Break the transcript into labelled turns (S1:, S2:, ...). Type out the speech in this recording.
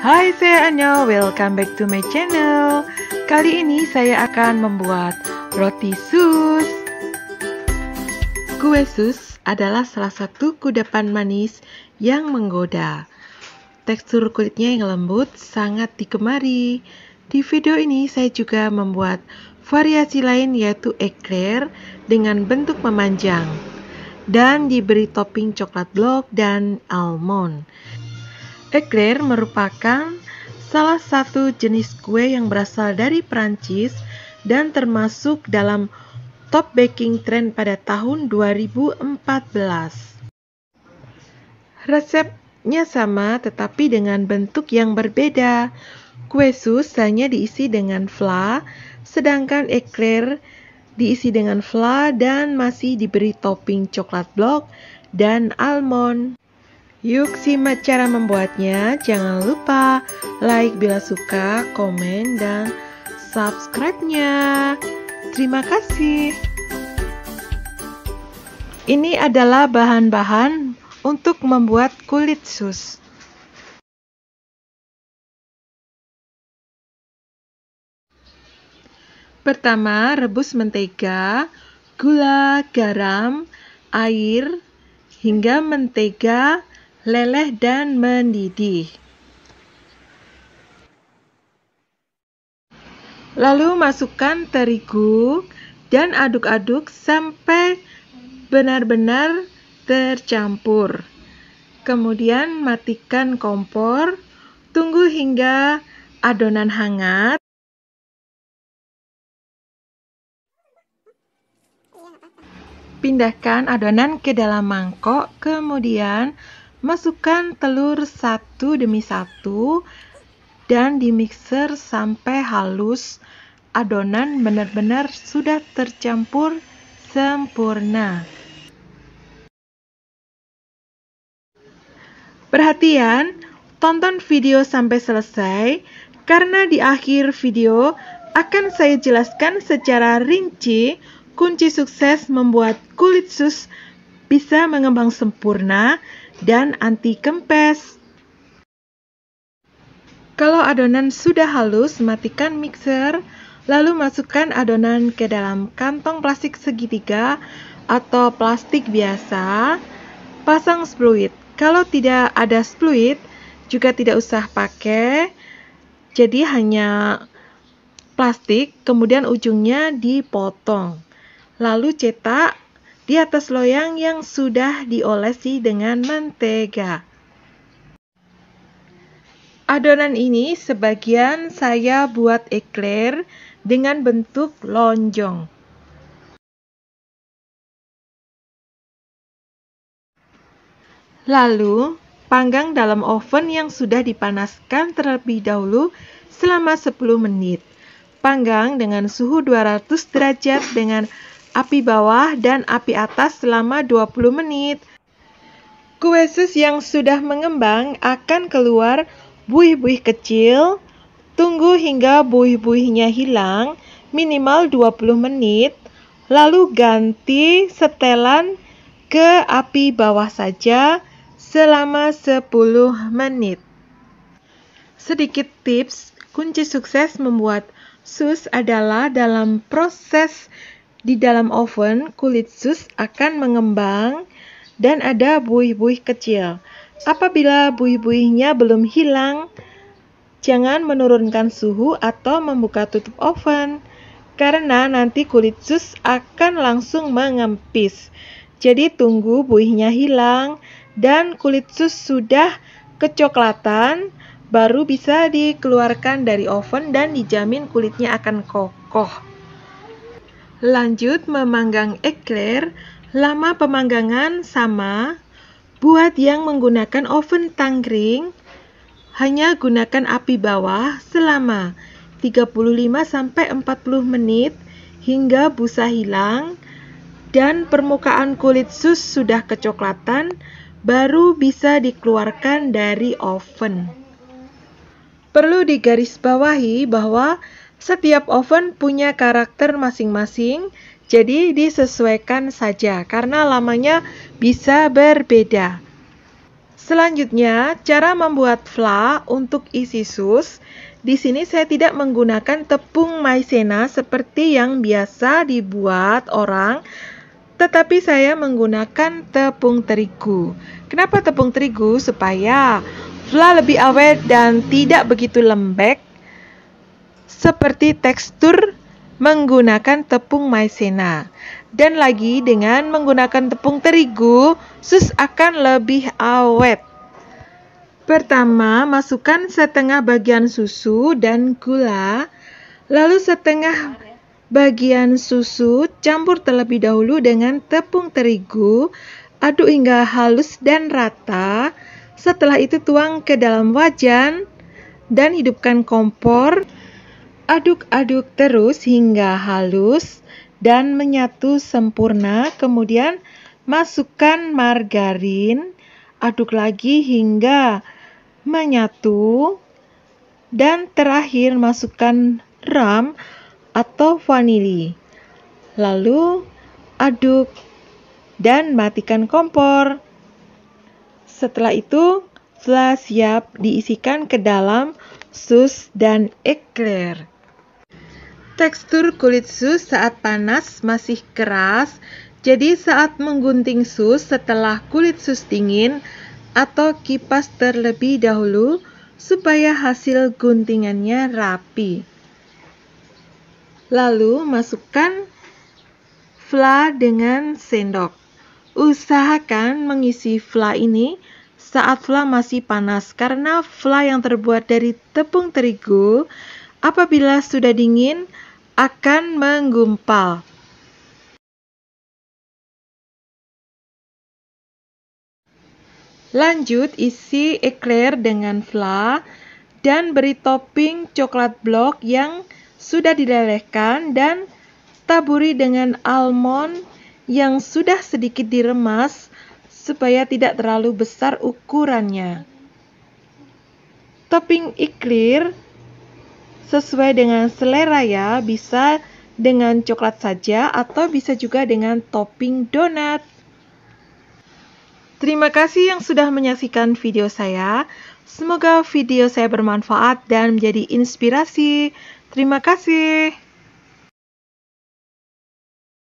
S1: Hai, saya Anya, welcome back to my channel. Kali ini saya akan membuat roti sus. Kue sus adalah salah satu kudapan manis yang menggoda. Tekstur kulitnya yang lembut sangat digemari. Di video ini saya juga membuat variasi lain yaitu eclair dengan bentuk memanjang dan diberi topping coklat blok dan almond. Eclair merupakan salah satu jenis kue yang berasal dari Prancis dan termasuk dalam top baking trend pada tahun 2014. Resepnya sama tetapi dengan bentuk yang berbeda. Kue sus hanya diisi dengan fla, sedangkan eclair diisi dengan fla dan masih diberi topping coklat blok dan almond. Yuk simak cara membuatnya. Jangan lupa like bila suka, komen, dan subscribe-nya. Terima kasih. Ini adalah bahan-bahan untuk membuat kulit sus. Pertama, rebus mentega, gula, garam, air, hingga mentega leleh dan mendidih. Lalu masukkan terigu dan aduk-aduk sampai benar-benar tercampur. Kemudian matikan kompor, tunggu hingga adonan hangat. Pindahkan adonan ke dalam mangkok, kemudian masukkan telur satu demi satu dan dimixer sampai halus. Adonan benar-benar sudah tercampur sempurna. Perhatian, tonton video sampai selesai karena di akhir video akan saya jelaskan secara rinci kunci sukses membuat kulit sus bisa mengembang sempurna dan anti kempes. Kalau adonan sudah halus, matikan mixer, lalu masukkan adonan ke dalam kantong plastik segitiga atau plastik biasa. Pasang spluit. Kalau tidak ada spluit, juga tidak usah pakai. Jadi hanya plastik, kemudian ujungnya dipotong. Lalu cetak di atas loyang yang sudah diolesi dengan mentega. Adonan ini sebagian saya buat eclair dengan bentuk lonjong. Lalu, panggang dalam oven yang sudah dipanaskan terlebih dahulu selama 10 menit. Panggang dengan suhu 200 derajat dengan api bawah dan api atas selama 20 menit. Kue sus yang sudah mengembang akan keluar buih-buih kecil. Tunggu hingga buih-buihnya hilang, minimal 20 menit. Lalu ganti setelan ke api bawah saja selama 10 menit. Sedikit tips, kunci sukses membuat sus adalah dalam proses di dalam oven, kulit sus akan mengembang dan ada buih-buih kecil. Apabila buih-buihnya belum hilang, jangan menurunkan suhu atau membuka tutup oven, karena nanti kulit sus akan langsung mengempis. Jadi tunggu buihnya hilang dan kulit sus sudah kecoklatan, baru bisa dikeluarkan dari oven dan dijamin kulitnya akan kokoh. Lanjut memanggang eclair. Lama pemanggangan sama. Buat yang menggunakan oven tangkring, hanya gunakan api bawah selama 35-40 menit hingga busa hilang dan permukaan kulit sus sudah kecoklatan, baru bisa dikeluarkan dari oven. Perlu digarisbawahi bahwa setiap oven punya karakter masing-masing, jadi disesuaikan saja karena lamanya bisa berbeda. Selanjutnya, cara membuat fla untuk isi sus. Di sini saya tidak menggunakan tepung maizena seperti yang biasa dibuat orang, tetapi saya menggunakan tepung terigu. Kenapa tepung terigu? Supaya fla lebih awet dan tidak begitu lembek seperti tekstur menggunakan tepung maizena. Dan lagi dengan menggunakan tepung terigu, sus akan lebih awet. Pertama, masukkan setengah bagian susu dan gula, lalu setengah bagian susu campur terlebih dahulu dengan tepung terigu, aduk hingga halus dan rata. Setelah itu tuang ke dalam wajan dan hidupkan kompor. Aduk-aduk terus hingga halus dan menyatu sempurna. Kemudian masukkan margarin, aduk lagi hingga menyatu, dan terakhir masukkan ram atau vanili. Lalu aduk dan matikan kompor. Setelah itu, fla siap diisikan ke dalam sus dan eclair. Tekstur kulit sus saat panas masih keras, jadi saat menggunting sus setelah kulit sus dingin atau kipas terlebih dahulu supaya hasil guntingannya rapi. Lalu masukkan fla dengan sendok. Usahakan mengisi fla ini saat fla masih panas karena fla yang terbuat dari tepung terigu apabila sudah dingin akan menggumpal. Lanjut, isi eclair dengan fla dan beri topping coklat blok yang sudah dilelehkan dan taburi dengan almond yang sudah sedikit diremas supaya tidak terlalu besar ukurannya. Topping eclair sesuai dengan selera ya, bisa dengan coklat saja atau bisa juga dengan topping donat. Terima kasih yang sudah menyaksikan video saya. Semoga video saya bermanfaat dan menjadi inspirasi. Terima kasih.